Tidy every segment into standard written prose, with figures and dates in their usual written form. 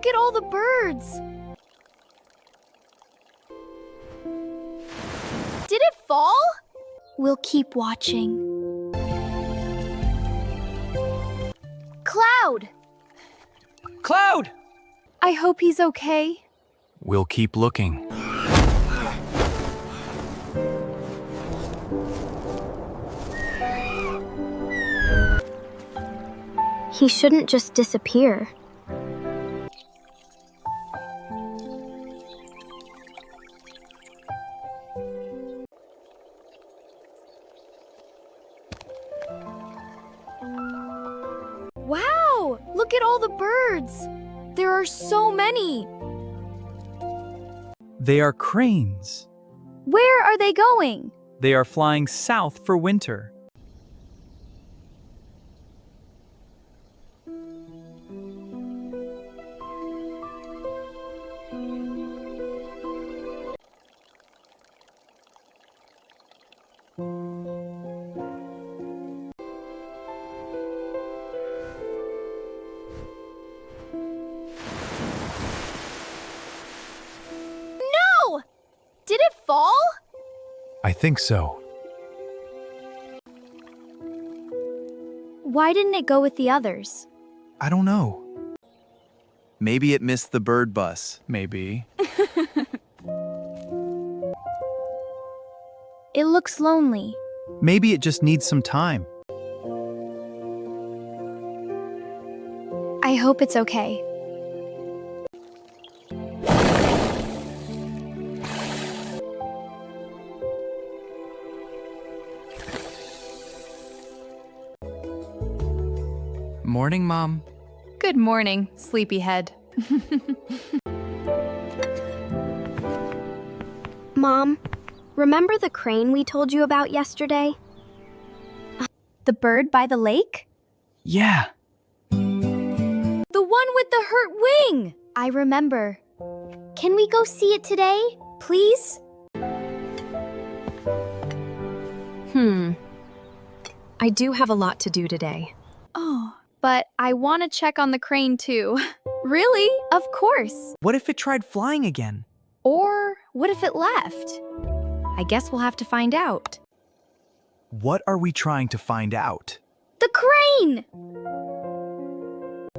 look at all the birds! Did it fall? We'll keep watching. Cloud! Cloud! I hope he's okay. We'll keep looking. He shouldn't just disappear. Wow! Look at all the birds! There are so many! They are cranes. Where are they going? They are flying south for winter. No! Did it fall? I think so. Why didn't it go with the others? I don't know. Maybe it missed the bird bus. Maybe. It looks lonely. Maybe it just needs some time. I hope it's okay. Morning, Mom. Good morning, sleepyhead. Mom, remember the crane we told you about yesterday? The bird by the lake? Yeah. The one with the hurt wing! I remember. Can we go see it today, please? I do have a lot to do today. Oh, but I want to check on the crane too. Really? Of course. What if it tried flying again? Or what if it left? I guess we'll have to find out. What are we trying to find out? The crane!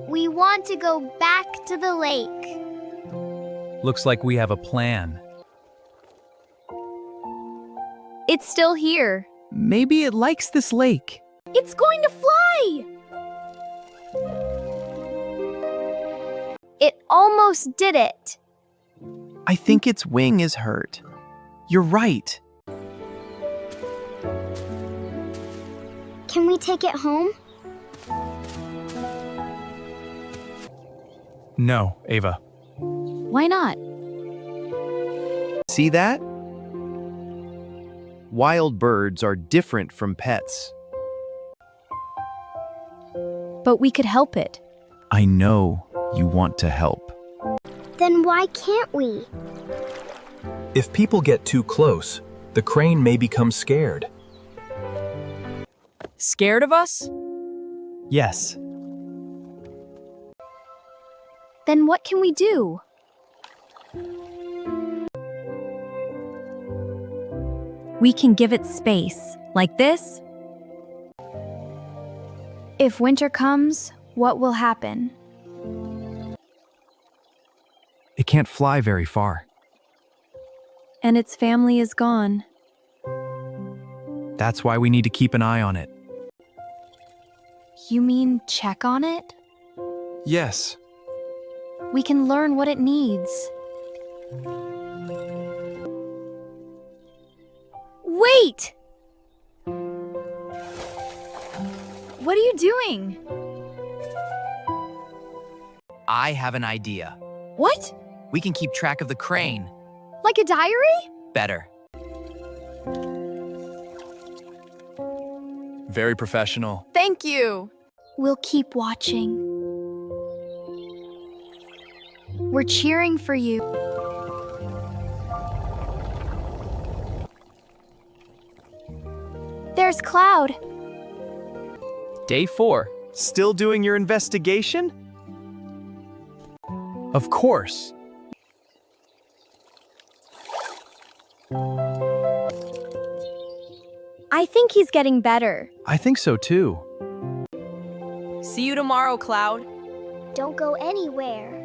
We want to go back to the lake. Looks like we have a plan. It's still here. Maybe it likes this lake. It's going to fly! It almost did it. I think its wing is hurt. You're right. Can we take it home? No, Ava. Why not? See that? Wild birds are different from pets. But we could help it. I know you want to help. Then why can't we? If people get too close, the crane may become scared. Scared of us? Yes. Then what can we do? We can give it space, like this. If winter comes, what will happen? It can't fly very far. And its family is gone. That's why we need to keep an eye on it. You mean check on it? Yes. We can learn what it needs. Wait! What are you doing? I have an idea. What? We can keep track of the crane. Like a diary? Better. Very professional. Thank you. We'll keep watching. We're cheering for you. There's Cloud. Day 4. Still doing your investigation? Of course. I think he's getting better. I think so too. See you tomorrow, Cloud. Don't go anywhere.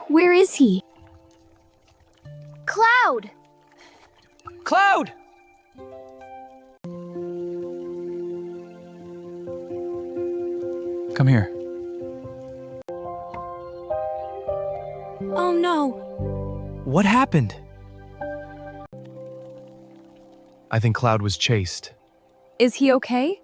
Where is he? Cloud! Cloud! Come here. Oh no. What happened? I think Cloud was chased. Is he okay?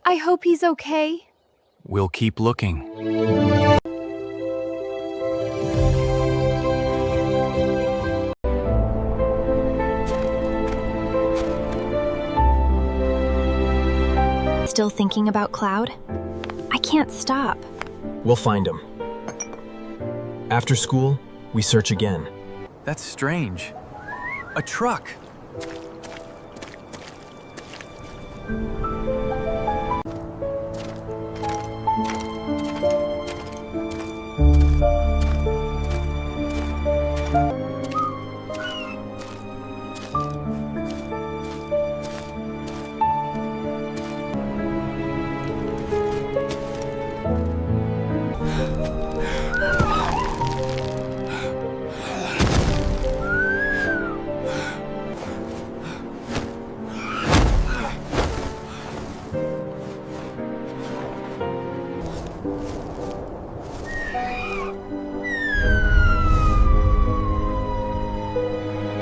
I hope he's okay. We'll keep looking. Still thinking about Cloud? I can't stop. We'll find him. After school, we search again. That's strange. A truck.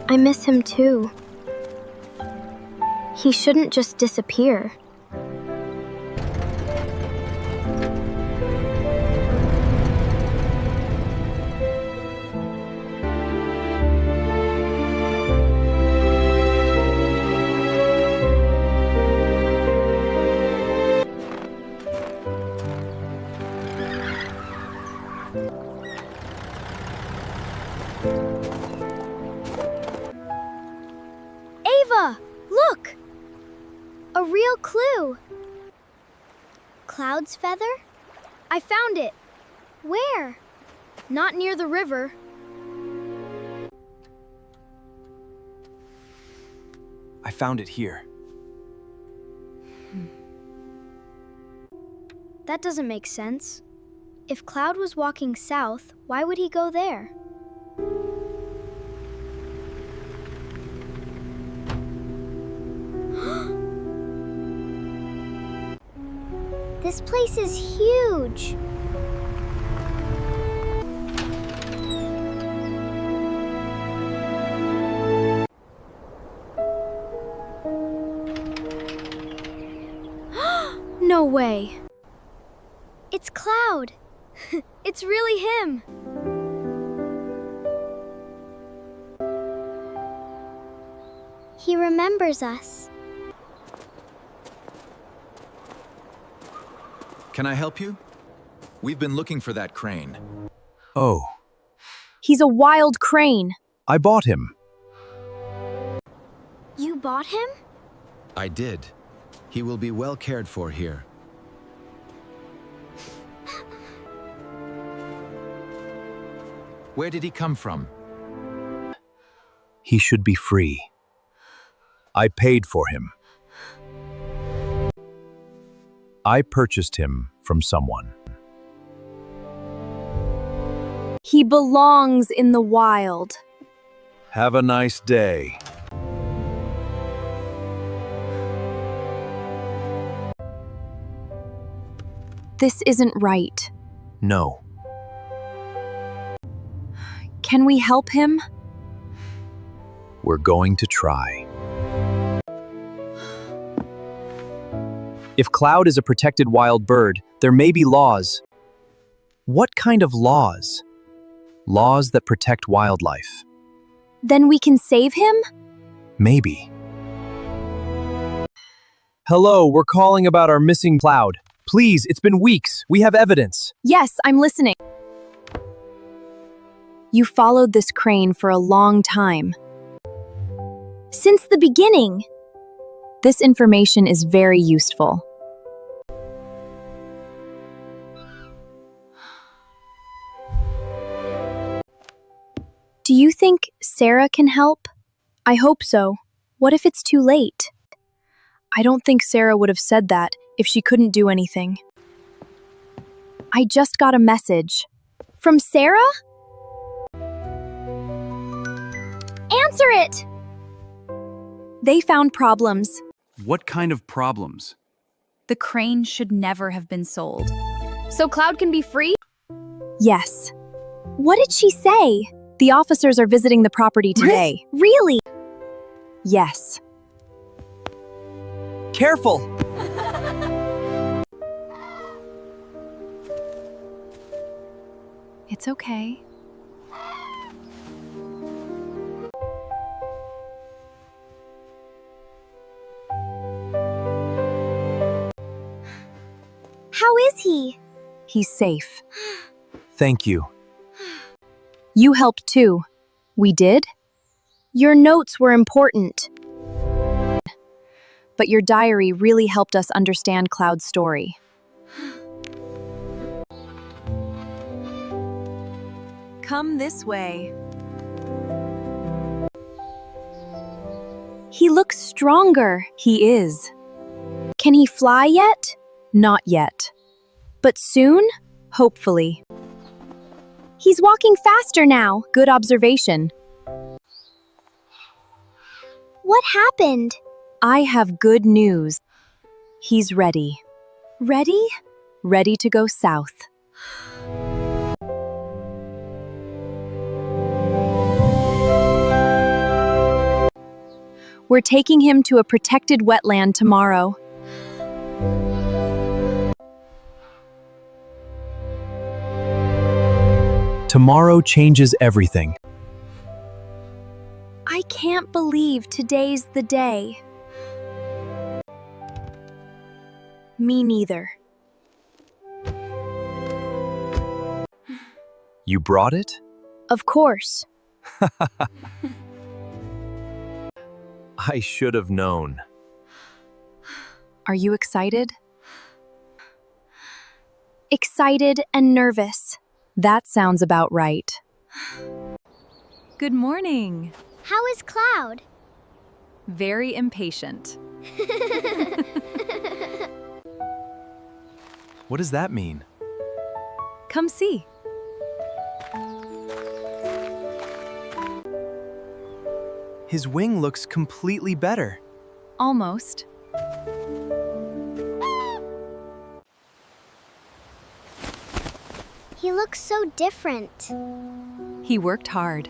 I miss him too. He shouldn't just disappear. Ava, look! A real clue. Cloud's feather? I found it. Where? Not near the river. I found it here. That doesn't make sense. If Cloud was walking south, why would he go there? This place is huge. No way. It's Cloud. It's really him. He remembers us. Can I help you? We've been looking for that crane. Oh, He's a wild crane. I bought him. You bought him? I did. He will be well cared for here. Where did he come from? He should be free. I paid for him. I purchased him from someone. He belongs in the wild. Have a nice day. This isn't right. No. Can we help him? We're going to try. If Cloud is a protected wild bird, there may be laws. What kind of laws? Laws that protect wildlife. Then we can save him? Maybe. Hello, we're calling about our missing Cloud. Please, it's been weeks. We have evidence. Yes, I'm listening. You followed this crane for a long time. Since the beginning. This information is very useful. Do you think Sarah can help? I hope so. What if it's too late? I don't think Sarah would have said that if she couldn't do anything. I just got a message. From Sarah? Answer it! They found problems. What kind of problems? The crane should never have been sold. So Cloud can be free? Yes. What did she say? The officers are visiting the property today. Really? Yes. Careful! It's okay. How is he? He's safe. Thank you. You helped too. We did? Your notes were important. But your diary really helped us understand Cloud's story. Come this way. He looks stronger. He is. Can he fly yet? Not yet. But soon? Hopefully. He's walking faster now. Good observation. What happened? I have good news. He's ready. Ready? Ready to go south. We're taking him to a protected wetland tomorrow. Tomorrow changes everything. I can't believe today's the day. Me neither. You brought it? Of course. I should have known. Are you excited? Excited and nervous. That sounds about right. Good morning. How is Cloud? Very impatient. What does that mean? Come see. His wing looks completely better. Almost. He looks so different. He worked hard.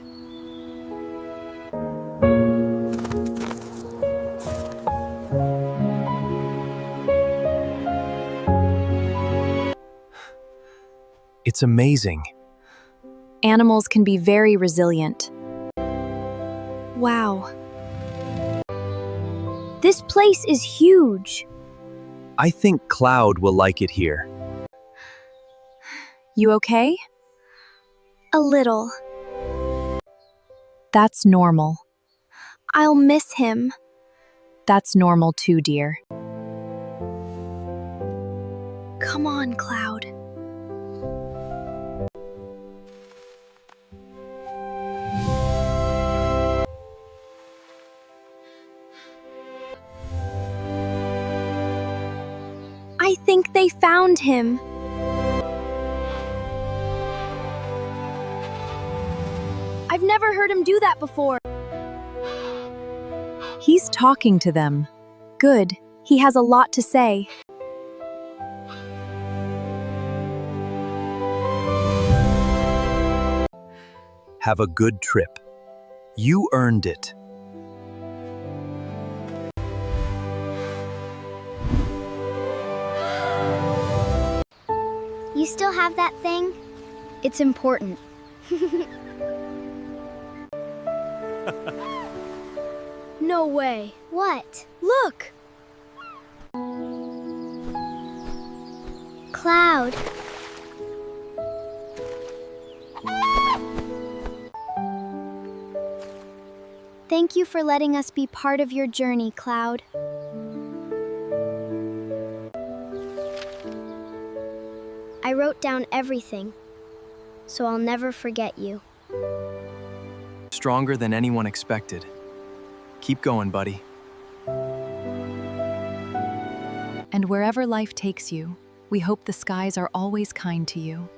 It's amazing. Animals can be very resilient. Wow. This place is huge. I think Cloud will like it here. You okay? A little. That's normal. I'll miss him. That's normal too, dear. Come on, Cloud. I think they found him. I've never heard him do that before. He's talking to them. Good. He has a lot to say. Have a good trip. You earned it. You still have that thing? It's important. No way. What? Look! Cloud. Thank you for letting us be part of your journey, Cloud. I wrote down everything, so I'll never forget you. Stronger than anyone expected. Keep going, buddy. And wherever life takes you, we hope the skies are always kind to you.